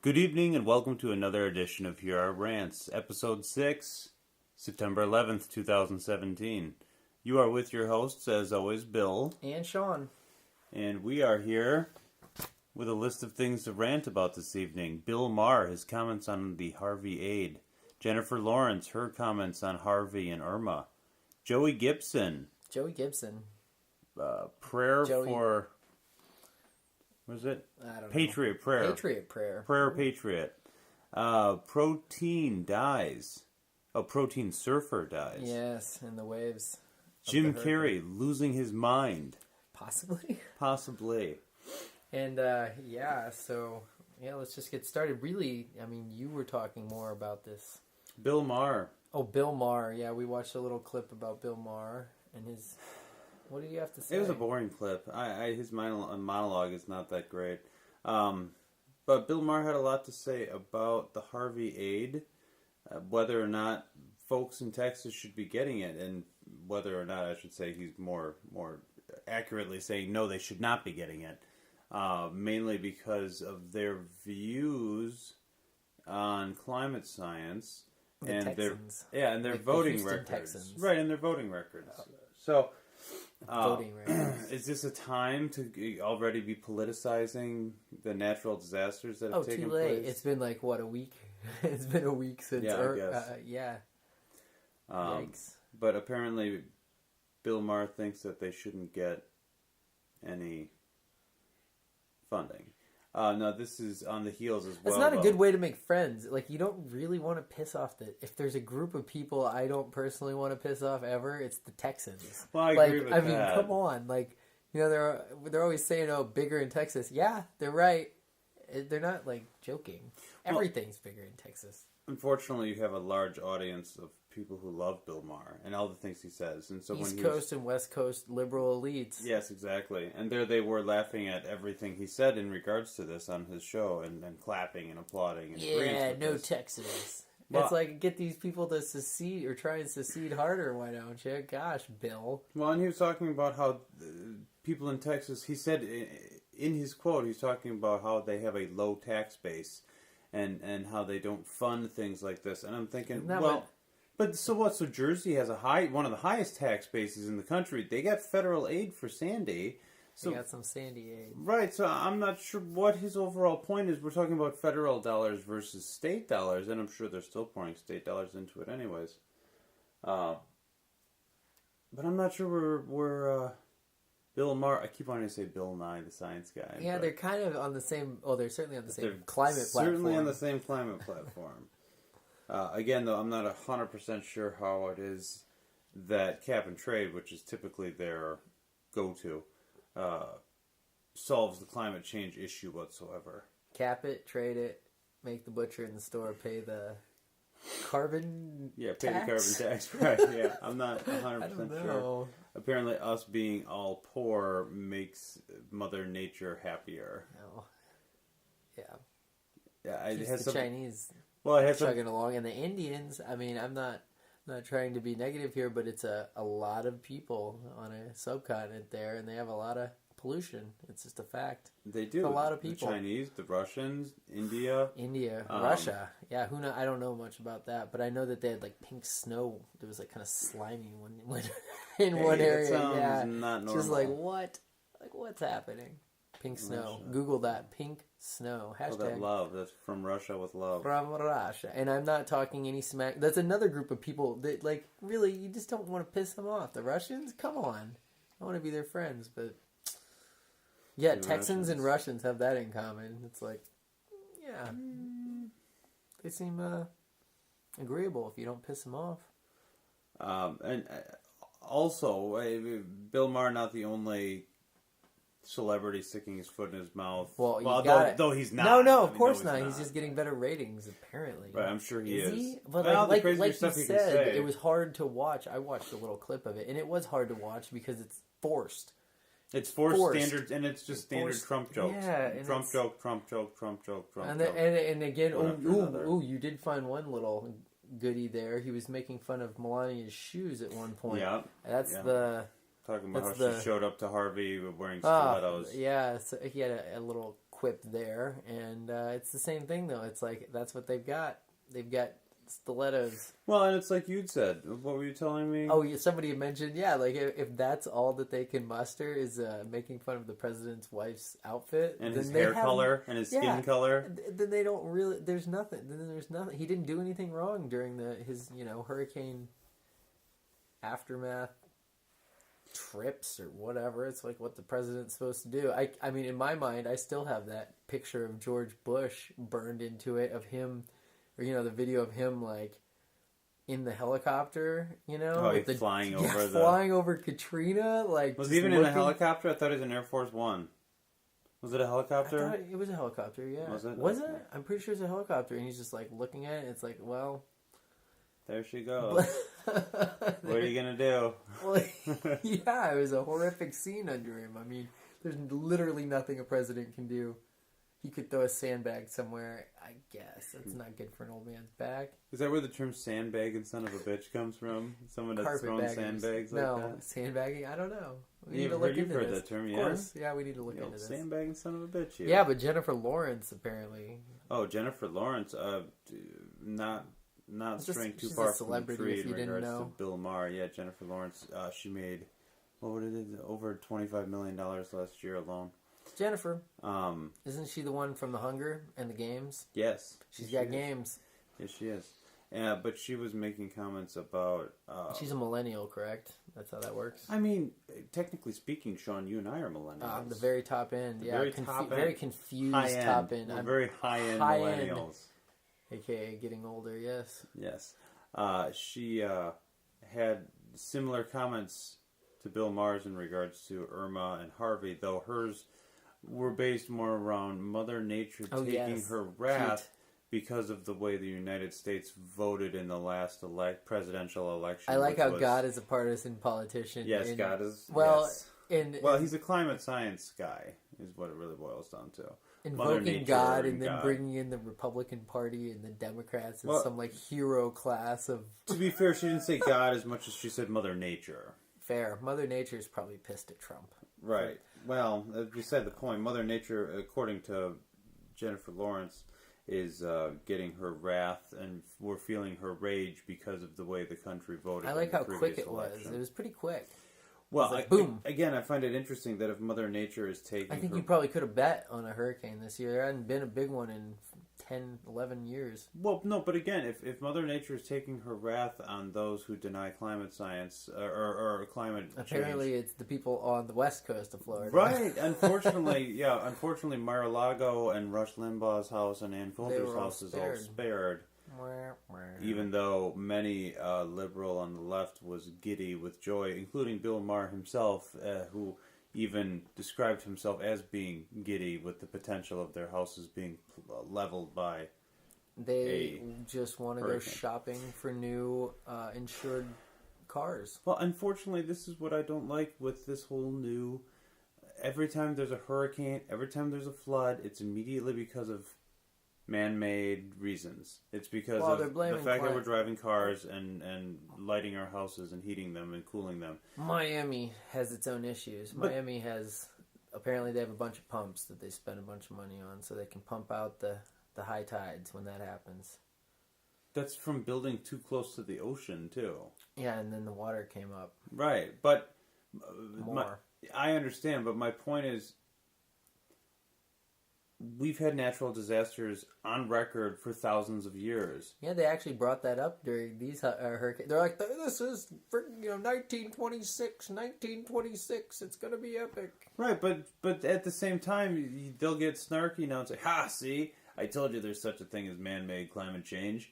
Good evening and welcome to another edition of Here Are Rants, Episode 6, September 11th, 2017. You are with your hosts, as always, Bill. And Sean. And we are here with a list of things to rant about this evening. Bill Maher, his comments on the Harvey aid. Jennifer Lawrence, her comments on Harvey and Irma. Joey Gibson. Prayer for... What is it? I don't know. Patriot prayer. Patriot prayer. Prayer Patriot. Protein dies. Oh, Protein Surfer dies. Yes, in the waves. Jim Carrey losing his mind. Possibly. Possibly. And, let's just get started. Really, I mean, you were talking more about this. Bill Maher. Oh, Bill Maher. Yeah, we watched a little clip about Bill Maher and his... What did you have to say? It was a boring clip. His monologue is not that great. But Bill Maher had a lot to say about the Harvey aid, whether or not folks in Texas should be getting it, and whether or not, I should say, he's more accurately saying, no, they should not be getting it. Mainly because of their views on climate science and Texans. their voting records. Texans. Right, and their voting records. So... voting records. Is this a time to already be politicizing the natural disasters that have taken too late. place? It's been like, what, a week? It's been a week since... Yeah, Yikes. But apparently Bill Maher thinks that they shouldn't get any funding. No, this is on the heels as well. It's not a good way to make friends. Like, you don't really want to piss off if there's a group of people I don't personally want to piss off ever, it's the Texans. Well, I agree with that. I mean, come on. Like, you know, they're always saying, oh, bigger in Texas. Yeah, they're right. They're not, like, joking. Everything's bigger in Texas. Unfortunately, you have a large audience of people who love Bill Maher and all the things he says. And so East Coast and West Coast liberal elites. Yes, exactly. And there they were laughing at everything he said in regards to this on his show and clapping and applauding. And no this. Texas. Well, it's like, get these people to secede or try and secede harder. Why don't you? Gosh, Bill. Well, and he was talking about how people in Texas, he said in his quote, he's talking about how they have a low tax base and how they don't fund things like this. And I'm thinking, but so what? So Jersey has one of the highest tax bases in the country. They got federal aid for Sandy. So they got some Sandy aid. Right, so I'm not sure what his overall point is. We're talking about federal dollars versus state dollars, and I'm sure they're still pouring state dollars into it anyways. But I'm not sure we're Bill Maher. I keep wanting to say Bill Nye, the science guy. Yeah, they're kind of on the same... Oh, they're certainly on the same climate platform. Certainly on the same climate platform. Again, though, I'm not 100% sure how it is that cap and trade, which is typically their go-to, solves the climate change issue whatsoever. Cap it, trade it, make the butcher in the store pay the carbon pay tax? the carbon tax. Right, yeah. I'm not 100% sure. Apparently, us being all poor makes Mother Nature happier. Oh. Yeah. Yeah, it has the Chinese... Well, it has chugging along, and the Indians. I mean, I'm not trying to be negative here, but it's a lot of people on a subcontinent there, and they have a lot of pollution. It's just a fact. They do. It's a lot of people. The Chinese, the Russians, India, Russia. Yeah, I don't know much about that, but I know that they had like pink snow. It was like kind of slimy in one area. That sounds not normal. Just like what? Like what's happening? Pink snow. Russia. Google that. Pink snow. Hashtag. Oh, that love. That's from Russia with love. From Russia. And I'm not talking any smack. That's another group of people that, like, really, you just don't want to piss them off. The Russians? Come on. I want to be their friends, but... Yeah, Texans and Russians have that in common. It's like, yeah. They seem agreeable if you don't piss them off. And also, Bill Maher not the only... celebrity sticking his foot in his mouth. Well, though he's not. No, of course not. He's just getting better ratings, apparently. Right, I'm sure he is. He? But like you said, it was hard to watch. I watched a little clip of it, and it was hard to watch because it's forced. It's forced standard, and it's just standard Trump jokes. Yeah, Trump joke, Trump joke, Trump joke, Trump joke. And again, you did find one little goodie there. He was making fun of Melania's shoes at one point. Yeah. The... Talking about how she showed up to Harvey wearing stilettos. Yeah, so he had a little quip there, and it's the same thing though. It's like that's what they've got. They've got stilettos. Well, and it's like you'd said. What were you telling me? Oh, yeah, somebody had mentioned, yeah, like if that's all that they can muster is making fun of the president's wife's outfit and his hair color and his skin color, then they don't really. There's nothing. Then there's nothing. He didn't do anything wrong during his hurricane aftermath trips or whatever. It's like what the president's supposed to do. I mean, in my mind, I still have that picture of George Bush burned into it of him, or the video of him like in the helicopter, flying over Katrina. Like, was he even in a helicopter? I thought he was in Air Force One. Was it a helicopter? I thought it was a helicopter. Yeah. Was it? Was it? I'm pretty sure it's a helicopter, and he's just like looking at it. It's like, well, there she goes. What are you gonna do? Well, yeah, it was a horrific scene under him. I mean, there's literally nothing a president can do. He could throw a sandbag somewhere, I guess. That's not good for an old man's back. Is that where the term sandbag and son of a bitch comes from? Someone that's throwing sandbags like that? No, sandbagging? I don't know. You've heard that term, yeah? Of course. Yeah, we need to look into this. Sandbag and son of a bitch, yeah. Yeah, but Jennifer Lawrence, apparently. Oh, Jennifer Lawrence, not straying too far from the tree in regards to Bill Maher. Yeah, Jennifer Lawrence, she made, over $25 million last year alone. Jennifer. Isn't she the one from The Hunger and the Games? Yes. She's got games. Yes, she is. But she was making comments about... she's a millennial, correct? That's how that works? I mean, technically speaking, Sean, you and I are millennials. The very top end. Very top end. Very confused top end. We're very high-end millennials. A.k.a. getting older, yes. Yes. She had similar comments to Bill Maher's in regards to Irma and Harvey, though hers were based more around Mother Nature taking her wrath because of the way the United States voted in the last presidential election. I like how God is a partisan politician. Yes, God is. Well, yes. He's a climate science guy, is what it really boils down to. Invoking God and then bringing in the Republican Party and the Democrats as some like hero class of... To be fair, she didn't say God as much as she said Mother Nature. Fair. Mother Nature is probably pissed at Trump. Right. Well, as you said, the point, Mother Nature, according to Jennifer Lawrence, is getting her wrath, and we're feeling her rage because of the way the country voted. I like how quick it was. It was pretty quick. Well, like, boom. Again, I find it interesting that if Mother Nature is taking... I think you probably could have bet on a hurricane this year. There hadn't been a big one in 10, 11 years. Well, no, but again, if Mother Nature is taking her wrath on those who deny climate science or climate Apparently change... it's the people on the west coast of Florida. Right. Unfortunately, Mar-a-Lago and Rush Limbaugh's house and Ann Coulter's house is all spared. Even though many liberal on the left was giddy with joy, including Bill Maher himself, who even described himself as being giddy with the potential of their houses being leveled by They just want to go shopping for new insured cars. Well, unfortunately, this is what I don't like with this whole new... Every time there's a hurricane, every time there's a flood, it's immediately because of man-made reasons. It's because of the fact that we're driving cars and lighting our houses and heating them and cooling them. Miami has its own issues. Miami has... Apparently they have a bunch of pumps that they spend a bunch of money on so they can pump out the high tides when that happens. That's from building too close to the ocean, too. Yeah, and then the water came up. Right, but... More. I understand, but my point is... We've had natural disasters on record for thousands of years. Yeah, they actually brought that up during these hurricanes. They're like, this is 1926, it's going to be epic. Right, but at the same time, they'll get snarky now and say, ha, see, I told you there's such a thing as man-made climate change.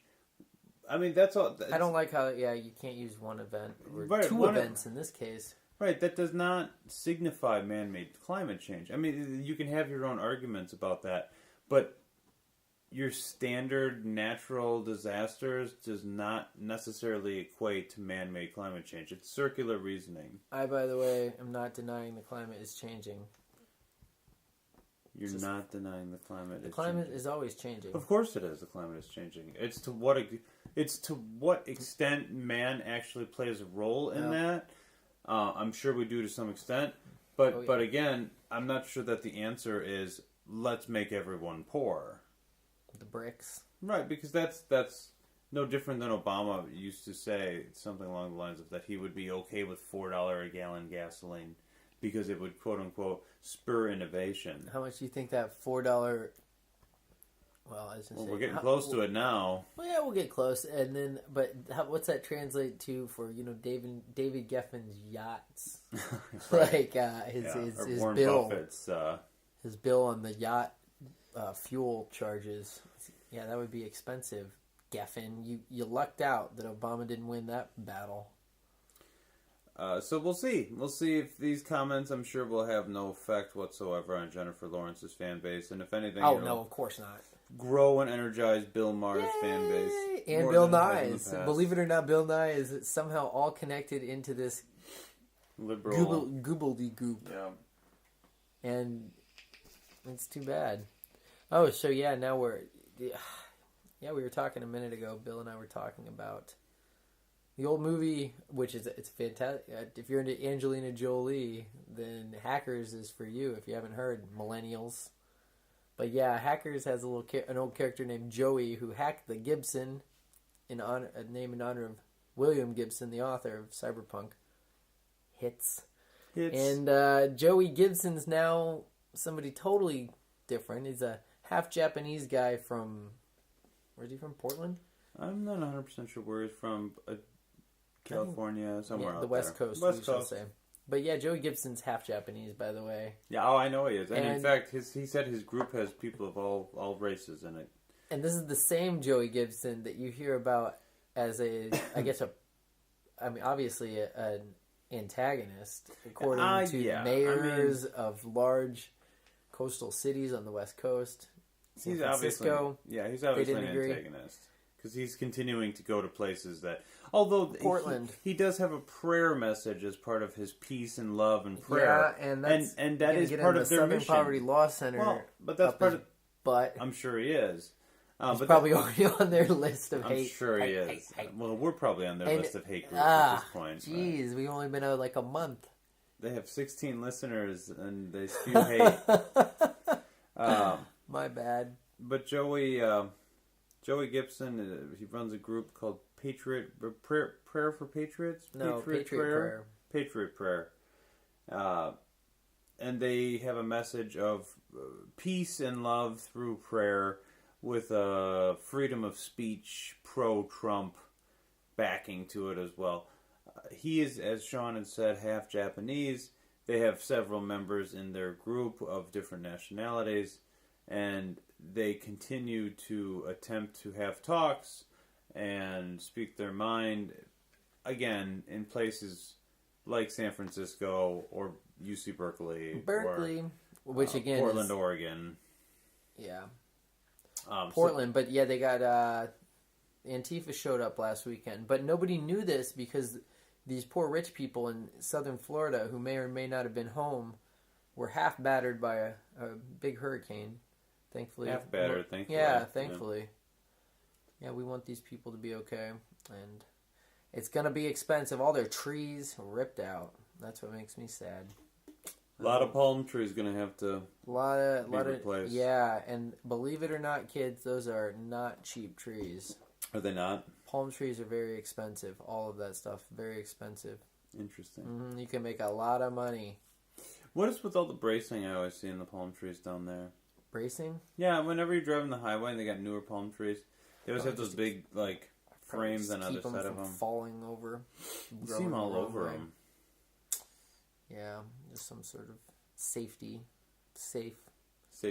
I mean, that's all. I don't like how, you can't use one event, or two events in this case. Right, that does not signify man-made climate change. I mean, you can have your own arguments about that, but your standard natural disasters does not necessarily equate to man-made climate change. It's circular reasoning. I, by the way, am not denying the climate is changing. You're not denying the climate is changing. The climate is always changing. Of course it is. The climate is changing. It's to what extent man actually plays a role in that. I'm sure we do to some extent, but again, I'm not sure that the answer is let's make everyone poor. The bricks. Right, because that's no different than Obama used to say, something along the lines of that he would be okay with $4 a gallon gasoline because it would, quote unquote, spur innovation. How much do you think that $4? Well, I was gonna say, we're getting close to it now. Well, yeah, we'll get close, and then, but what's that translate to for David Geffen's yachts? Like his Warren bill, Buffett's, his bill on the yacht fuel charges. Yeah, that would be expensive. Geffen, you lucked out that Obama didn't win that battle. So we'll see. We'll see if these comments, I'm sure, will have no effect whatsoever on Jennifer Lawrence's fan base, and if anything, no, of course not. Grow and energize Bill Maher's fan base. And Bill Nye's. Believe it or not, Bill Nye is somehow all connected into this liberal goobledygook. Yeah. And it's too bad. Oh, so yeah, now we were talking a minute ago, Bill and I were talking about the old movie, which it's fantastic. If you're into Angelina Jolie, then Hackers is for you if you haven't heard, millennials. But yeah, Hackers has an old character named Joey who hacked the Gibson in honor of William Gibson, the author of Cyberpunk Hits. And Joey Gibson's now somebody totally different. He's a half Japanese guy from, where's he from? Portland? I'm not 100% sure where he's from. California, somewhere out the West Coast, West Coast. Say. But yeah, Joey Gibson's half Japanese, by the way. Yeah, I know he is. And in fact, he said his group has people of all races in it. And this is the same Joey Gibson that you hear about as obviously an antagonist, according to mayors of large coastal cities on the West Coast. San Francisco. He's obviously an antagonist. Because he's continuing to go to places that, although Portland, he does have a prayer message as part of his peace and love and prayer. Yeah, and that is part of their Southern mission. Poverty Law Center. Well, but that's part of. But I'm sure he is. He's probably already on their list of hate. I'm sure he is. Well, we're probably on their list of hate groups at this point. Jeez, we've only been out like a month. They have 16 listeners and they spew hate. My bad. But Joey Gibson, he runs a group called Prayer for Patriots? No, Patriot Prayer. Patriot Prayer. And they have a message of peace and love through prayer with a freedom of speech, pro-Trump backing to it as well. He is, as Sean had said, half Japanese. They have several members in their group of different nationalities, and they continue to attempt to have talks and speak their mind, again, in places like San Francisco or UC Berkeley. Which again Portland, Oregon. Yeah. Portland, but yeah, they got Antifa showed up last weekend, but nobody knew this because these poor rich people in southern Florida who may or may not have been home were half battered by a big hurricane. Thankfully, half battered. Thankfully, yeah, thankfully, yeah. We want these people to be okay, and it's gonna be expensive. All their trees ripped out. That's what makes me sad. A lot of palm trees gonna have to be replaced. Yeah, and believe it or not, kids, those are not cheap trees. Are they not? Palm trees are very expensive. All of that stuff, very expensive. Interesting. Mm-hmm. You can make a lot of money. What is with all the bracing I always see in the palm trees down there? Bracing? Yeah, whenever you're driving the highway and they got newer palm trees, they always have those big frames on the other side of them. Falling over. You see them all over them. Yeah, just some sort of safety. Safety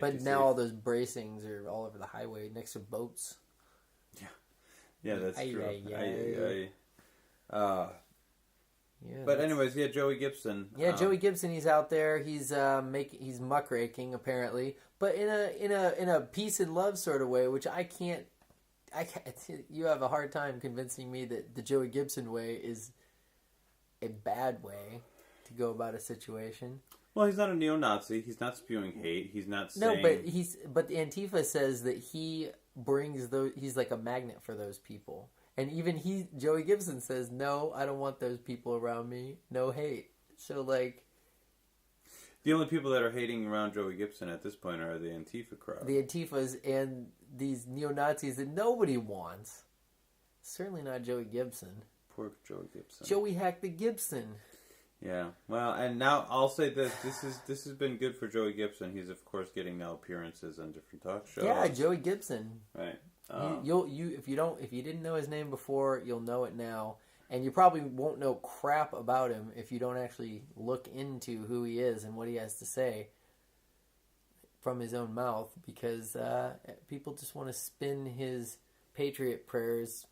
but now all those bracings are all over the highway next to boats. Yeah, that's true. Yeah, but anyways, yeah, Joey Gibson. Yeah, Joey Gibson. He's out there. He's muckraking apparently, but in a peace and love sort of way, which I can't. You have a hard time convincing me that the Joey Gibson way is a bad way to go about a situation. Well, he's not a neo-Nazi. He's not spewing hate. He's not saying... No, but the Antifa says that he brings those... He's like a magnet for those people. And even Joey Gibson says, no, I don't want those people around me. No hate. So, The only people that are hating around Joey Gibson at this point are the Antifa crowd. The Antifas and these neo-Nazis that nobody wants. Certainly not Joey Gibson. Poor Joey Gibson. Joey hacked the Gibson. Yeah. Well, and now I'll say this has been good for Joey Gibson. He's of course getting now appearances on different talk shows. Yeah, Joey Gibson. Right. If you didn't know his name before, you'll know it now. And you probably won't know crap about him if you don't actually look into who he is and what he has to say from his own mouth, because people just want to spin his patriot prayers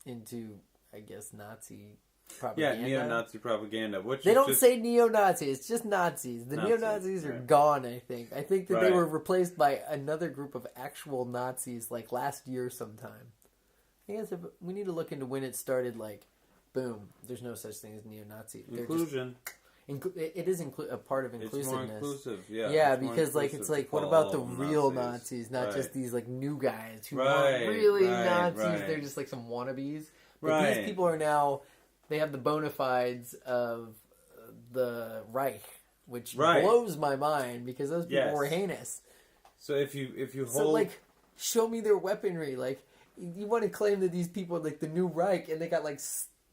into, I guess, Nazi propaganda. Yeah, neo-Nazi propaganda. Which they don't say neo-Nazi, it's just Nazis. The Nazi, neo-Nazis are right. gone, I think. I think that they Right. were replaced by another group of actual Nazis, like last year sometime. I guess we need to look into when it started, like, boom, there's no such thing as neo-Nazi. Inclusion. It is a part of inclusiveness. It's more inclusive, yeah. Yeah, because, like, it's like, what about the real Nazis? Not Right. just these, like, new guys who Right, aren't really right, Nazis. right. They're just, like, some wannabes. But Right. these people are now, they have the bona fides of the Reich, which Right. blows my mind, because those people Yes. were heinous. So if you hold So, like, show me their weaponry. Like, you want to claim that these people are, like, the new Reich, and they got, like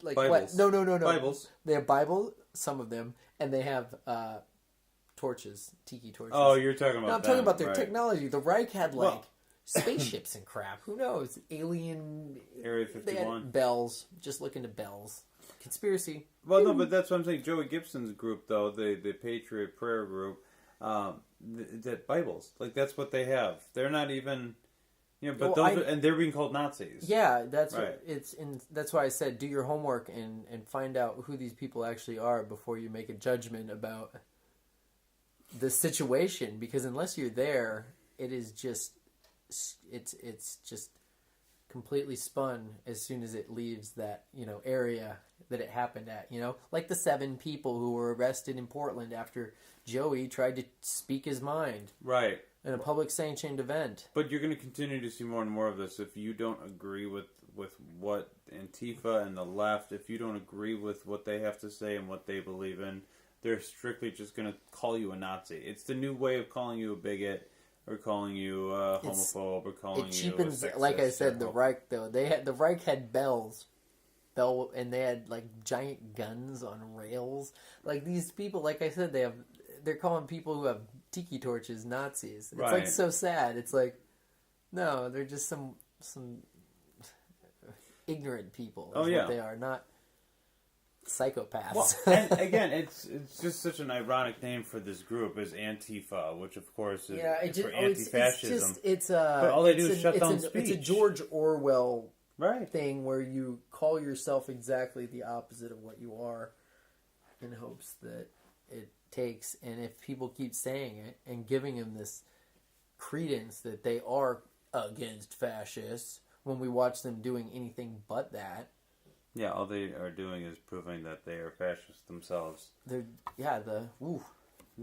Bibles. what? No. Bibles. They have Bibles, some of them, and they have torches, tiki torches. Oh, you're talking about No, I'm talking about their right. technology. The Reich had, like, Well- spaceships and crap. Who knows? Alien... Area They 51. had bells. Just look into bells. Conspiracy. Well, no, but that's what I'm saying. Joey Gibson's group, though, the Patriot Prayer Group, that Bibles, like, that's what they have. They're not even, but and they're being called Nazis. Yeah, that's Right. what it's in. That's why I said do your homework and find out who these people actually are before you make a judgment about the situation. Because unless you're there, it is just it's just completely spun as soon as it leaves that area that it happened at. Like the 7 people who were arrested in Portland after Joey tried to speak his mind Right. in a public sanctioned event. But you're going to continue to see more and more of this if you don't agree with what Antifa and the left, if you don't agree with what they have to say and what they believe in, they're strictly just going to call you a Nazi. It's the new way of calling you a bigot, or calling you a homophobe, or calling It cheapens, you a sexist. like I said, the Reich though. The Reich had and they had like giant guns on rails. Like these people, like I said, they're calling people who have tiki torches Nazis. It's like so sad. It's like, no, they're just some ignorant people. Is what they are, not psychopaths. Well, and again, it's just such an ironic name for this group is Antifa, which of course is for anti-fascism. But all they do is shut down speech. It's a George Orwell right thing where you call yourself exactly the opposite of what you are in hopes that it takes. And if people keep saying it and giving them this credence that they are against fascists when we watch them doing anything but that. Yeah, all they are doing is proving that they are fascists themselves. And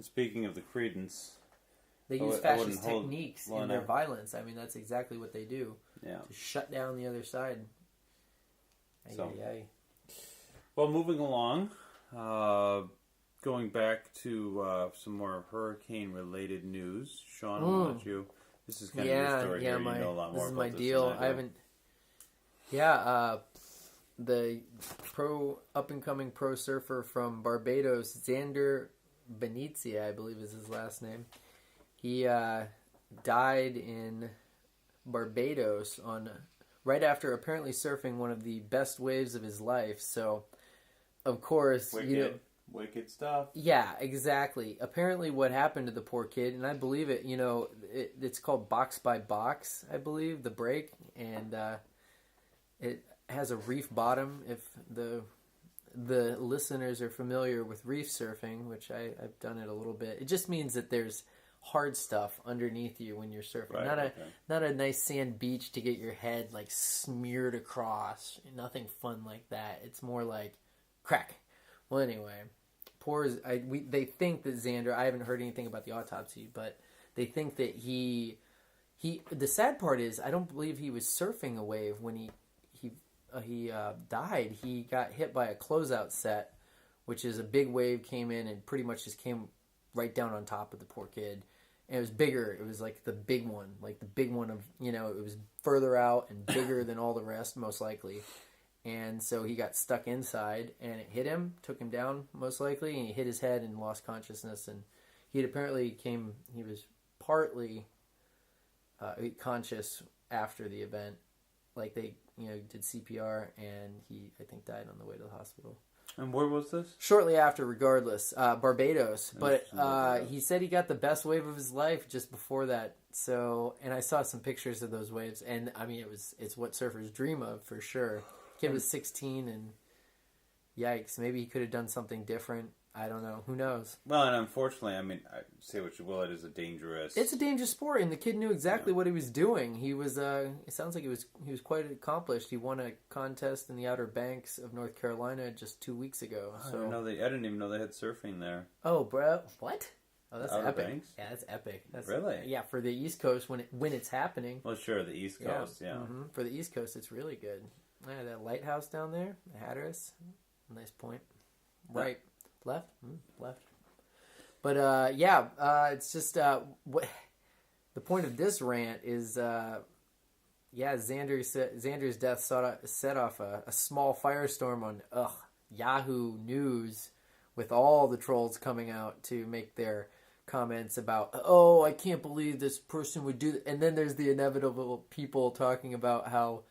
speaking of the credence, they use fascist techniques in their violence. I mean, that's exactly what they do. Yeah. To shut down the other side. Well, moving along, going back to some more hurricane-related news. Sean, what about you? This is kind of your story here. You know a lot more about this. This is my deal. I haven't... the up-and-coming pro surfer from Barbados, Xander Benizia, I believe is his last name. He died in Barbados right after apparently surfing one of the best waves of his life. So, of course, wicked stuff. Yeah, exactly. Apparently, what happened to the poor kid, and I believe it. It's called box by box, I believe, the break, and it has a reef bottom. If the listeners are familiar with reef surfing, which I've done it a little bit, it just means that there's hard stuff underneath you when you're surfing. Right, Not a nice sand beach to get your head like smeared across. Nothing fun like that. It's more like crack. Well, anyway, they think that Xander. I haven't heard anything about the autopsy, but they think that he. The sad part is, I don't believe he was surfing a wave when he died. He got hit by a closeout set which is a big wave came in and pretty much just came right down on top of the poor kid. And it was bigger. It was like the big one of, it was further out and bigger than all the rest, most likely. And so he got stuck inside, and it hit him, took him down, most likely, and he hit his head and lost consciousness. And he was partly conscious after the event. Like they, did CPR, and he, I think, died on the way to the hospital. And where was this? Shortly after, regardless. Barbados. But he said he got the best wave of his life just before that. So, and I saw some pictures of those waves, and I mean, it's what surfers dream of, for sure. Kid was 16, and yikes, maybe he could have done something different. I don't know. Who knows? Well, and unfortunately, I mean, say what you will, it is a dangerous... It's a dangerous sport, and the kid knew exactly what he was doing. He was, it sounds like he was quite accomplished. He won a contest in the Outer Banks of North Carolina just 2 weeks ago. I didn't even know they had surfing there. Oh, bro. What? Oh, that's Outer epic. Banks? Yeah, that's epic. Really? Yeah, for the East Coast, when it's happening. Well, sure, the East Coast, yeah. Mm-hmm. For the East Coast, it's really good. Yeah, that lighthouse down there, Hatteras. Nice point. Right. Left? Left. But, it's just, what the point of this rant is, Xander's death set off a small firestorm on, Yahoo News, with all the trolls coming out to make their comments about, I can't believe this person would do that. And then there's the inevitable people talking about how,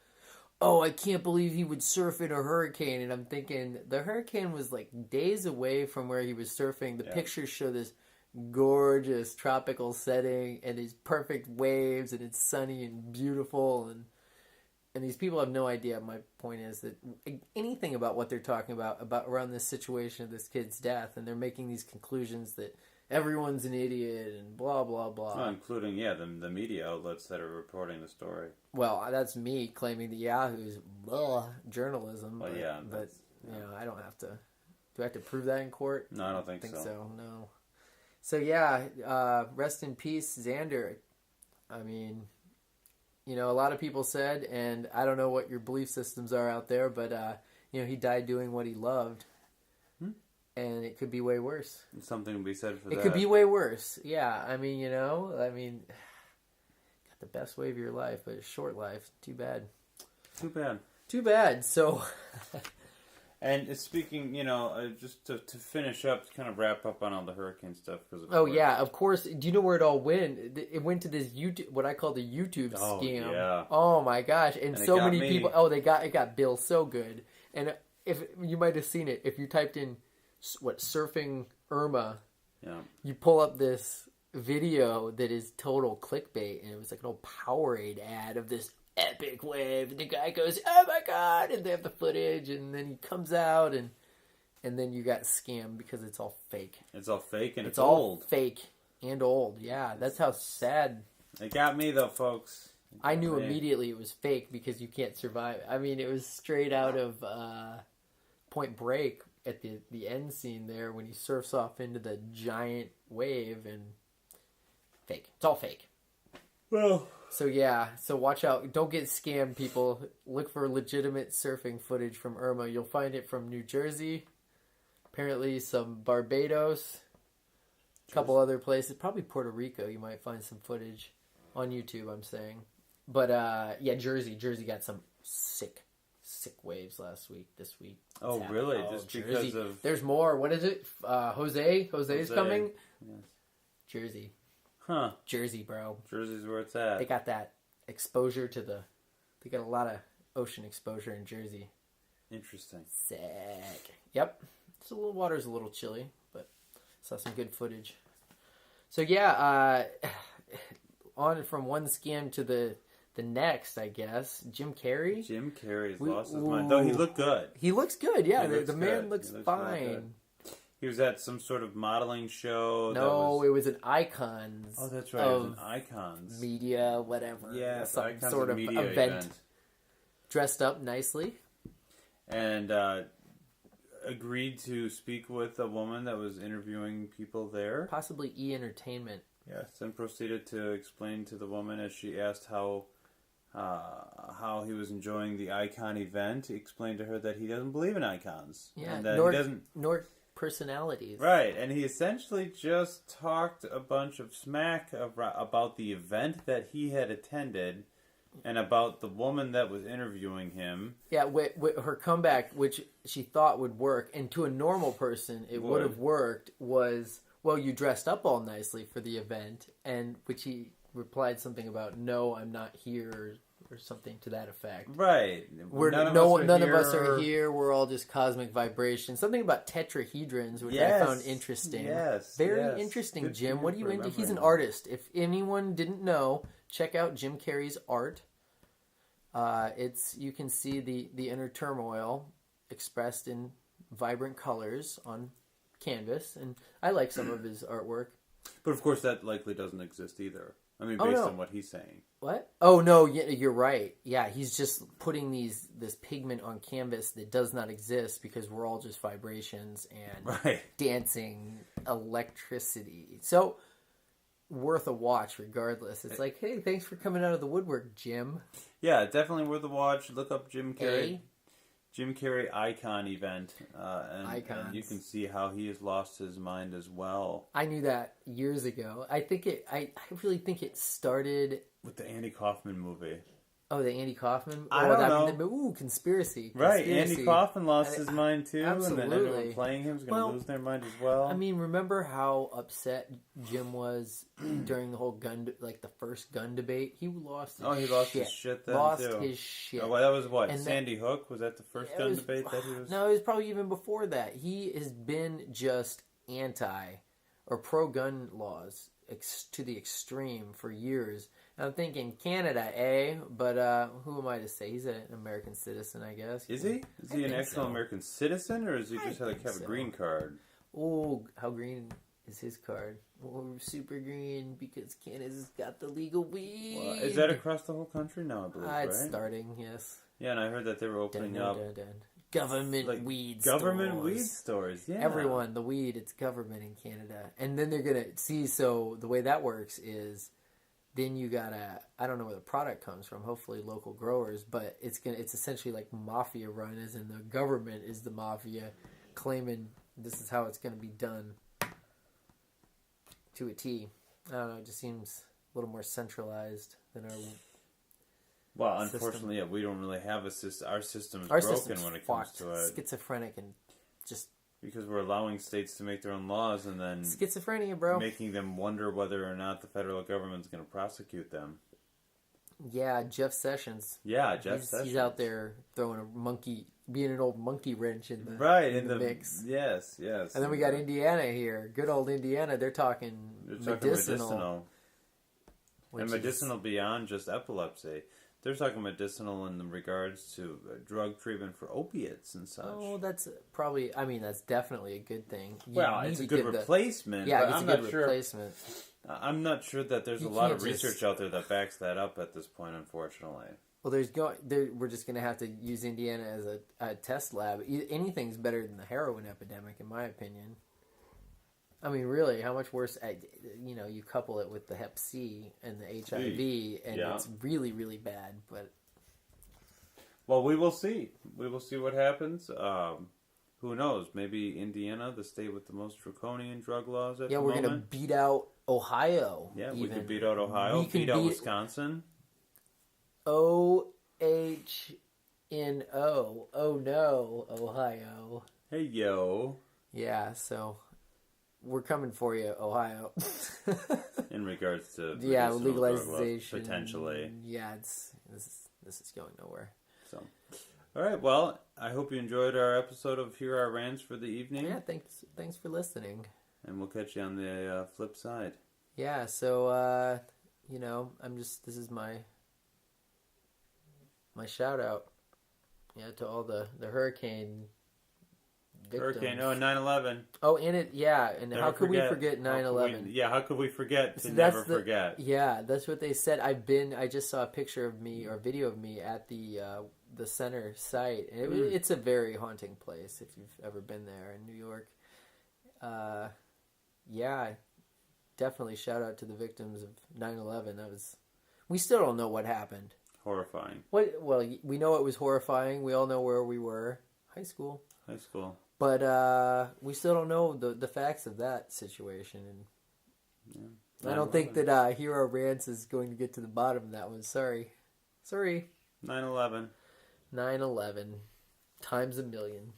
I can't believe he would surf in a hurricane. And I'm thinking, the hurricane was like days away from where he was surfing. The pictures show this gorgeous tropical setting and these perfect waves, and it's sunny and beautiful. And these people have no idea. My point is that anything about what they're talking about around this situation of this kid's death, and they're making these conclusions that everyone's an idiot and blah, blah, blah. Well, including, the media outlets that are reporting the story. Well, that's me claiming the Yahoo's journalism. Well, but I don't have to. Do I have to prove that in court? No, I don't think so. No. So, rest in peace, Xander. I mean, a lot of people said, and I don't know what your belief systems are out there, but, he died doing what he loved. And it could be way worse. Something to be said for that. It could be way worse. Yeah, I mean, got the best wave of your life, but a short life. Too bad. Too bad. So... And speaking, just to finish up, to kind of wrap up on all the hurricane stuff. Of course. Do you know where it all went? It went to this YouTube, what I call the YouTube scam. Yeah. Oh my gosh! And so many people. Oh, it got Bill so good. And if you might have seen it, if you typed in surfing Irma, you pull up this video that is total clickbait, and it was like an old Powerade ad of this epic wave, and the guy goes, "Oh my god!" and they have the footage, and then he comes out, and then you got scammed because it's all fake. It's all fake, and it's all old. Fake and old. Yeah, that's how sad. It got me though, folks. I knew immediately it was fake because you can't survive. I mean, it was straight out of Point Break at the end scene there when he surfs off into the giant wave, and fake. It's all fake. Well. So watch out. Don't get scammed, people. Look for legitimate surfing footage from Irma. You'll find it from New Jersey, apparently some Barbados, a couple other places, probably Puerto Rico. You might find some footage on YouTube, I'm saying. But, Jersey. Jersey got some sick waves this week. Oh, really? Just Jersey. Because of... There's more. What is it? Jose's coming? Yes. Jersey. Huh. Jersey, bro. Jersey's where it's at. They got that exposure they got a lot of ocean exposure in Jersey. Interesting. Sick. Yep. So the water's a little chilly, but saw some good footage. So on from one scam to the next, I guess. Jim Carrey. Jim Carrey's lost his mind. Though he looked good. He looks good, yeah. The man looks fine. He was at some sort of modeling show. No, it was an Icons. Oh, that's right. It was an Icons. Media, whatever. Yeah, some Icons sort of media event. Dressed up nicely. And agreed to speak with a woman that was interviewing people there. Possibly E-Entertainment. Yes, and proceeded to explain to the woman as she asked how he was enjoying the Icon event. He explained to her that he doesn't believe in icons. Yeah, and that personalities. Right, and he essentially just talked a bunch of smack about the event that he had attended and about the woman that was interviewing him. Yeah, with her comeback, which she thought would work, and to a normal person it would have worked, was, well, you dressed up all nicely for the event, and which he replied something about, no, I'm not here, or something to that effect. Right. None of us are here. We're all just cosmic vibrations. Something about tetrahedrons, which I found interesting. Very interesting, Good Jim. What are you into? He's an that. artist. If anyone didn't know, check out Jim Carrey's art. You can see the inner turmoil expressed in vibrant colors on canvas, and I like some of his artwork. But of course, that likely doesn't exist either. I mean, based on what he's saying. What? Oh no, yeah, you're right. Yeah, he's just putting this pigment on canvas that does not exist because we're all just vibrations and dancing electricity. So worth a watch regardless. It's like, hey, thanks for coming out of the woodwork, Jim. Yeah, definitely worth a watch. Look up Jim Carrey. Jim Carrey Icon event, and you can see how he has lost his mind as well. I knew that years ago. I really think it started with the Andy Kaufman movie. Oh, the Andy Kaufman? I don't know. Ooh, conspiracy. Right, Andy Kaufman lost his mind too, absolutely. and then everyone playing him is going to lose their mind as well. I mean, remember how upset Jim was during the whole the first gun debate? He lost his shit. Oh, he lost his shit then too. His shit. Oh, well, that was what? And Sandy Hook? Was that the first gun debate that he was... No, it was probably even before that. He has been just anti or pro-gun laws to the extreme for years. I'm thinking Canada, eh? But who am I to say? He's an American citizen, I guess. Is he? Is he an actual American citizen, or does he just have a green card? Oh, how green is his card? Oh, super green because Canada's got the legal weed. Well, is that across the whole country now, I believe, right? It's starting, yes. Yeah, and I heard that they were opening up... Government weed stores, yeah. Everyone, the weed, it's government in Canada. And then they're going to see, so the way that works is... Then you gotta, I don't know where the product comes from, hopefully local growers, but it's essentially like mafia run, as in the government is the mafia claiming this is how it's gonna be done to a T. I don't know, it just seems a little more centralized than our Well, unfortunately, yeah, we don't really have a system. Our system is broken when it comes to it. Schizophrenic and just... Because we're allowing states to make their own laws and then... Schizophrenia, bro. Making them wonder whether or not the federal government's going to prosecute them. Yeah, Jeff Sessions. Yeah, Sessions. He's out there throwing being an old monkey wrench in the mix. Yes. And then we got Indiana here. Good old Indiana. They're talking medicinal. And medicinal beyond just epilepsy. They're talking medicinal in regards to drug treatment for opiates and such. Oh, that's definitely a good thing. It's a good replacement. Yeah, but it's a good replacement. I'm not sure that there's a lot of research out there that backs that up at this point, unfortunately. Well, we're just going to have to use Indiana as a test lab. Anything's better than the heroin epidemic, in my opinion. I mean, really, how much worse? You couple it with the Hep C and the HIV, and it's really, really bad. But well, we will see. We will see what happens. Who knows? Maybe Indiana, the state with the most draconian drug laws at the moment. Yeah, we're going to beat out Ohio. Yeah, we could beat out Ohio. Beat out Wisconsin. OHNO. Oh no, Ohio. Hey yo. Yeah, so. We're coming for you, Ohio. In regards to legalization, potentially. Yeah, this is going nowhere. So, all right. Well, I hope you enjoyed our episode of Here Are Rants for the evening. Yeah, thanks for listening. And we'll catch you on the flip side. Yeah. So, this is my shout out. Yeah, to all the hurricane. Victims. Hurricane, 9/11. Oh, and how could we forget 9/11? How could we forget to never forget? Yeah, that's what they said. I just saw a picture of me or video of me at the center site. And it's a very haunting place if you've ever been there in New York. Definitely shout out to the victims of 9/11. We still don't know what happened. Horrifying. Well, we know it was horrifying. We all know where we were. High school. But we still don't know the facts of that situation. And I don't think that Hero Rants is going to get to the bottom of that one. Sorry. 9/11. 9/11. Times a million.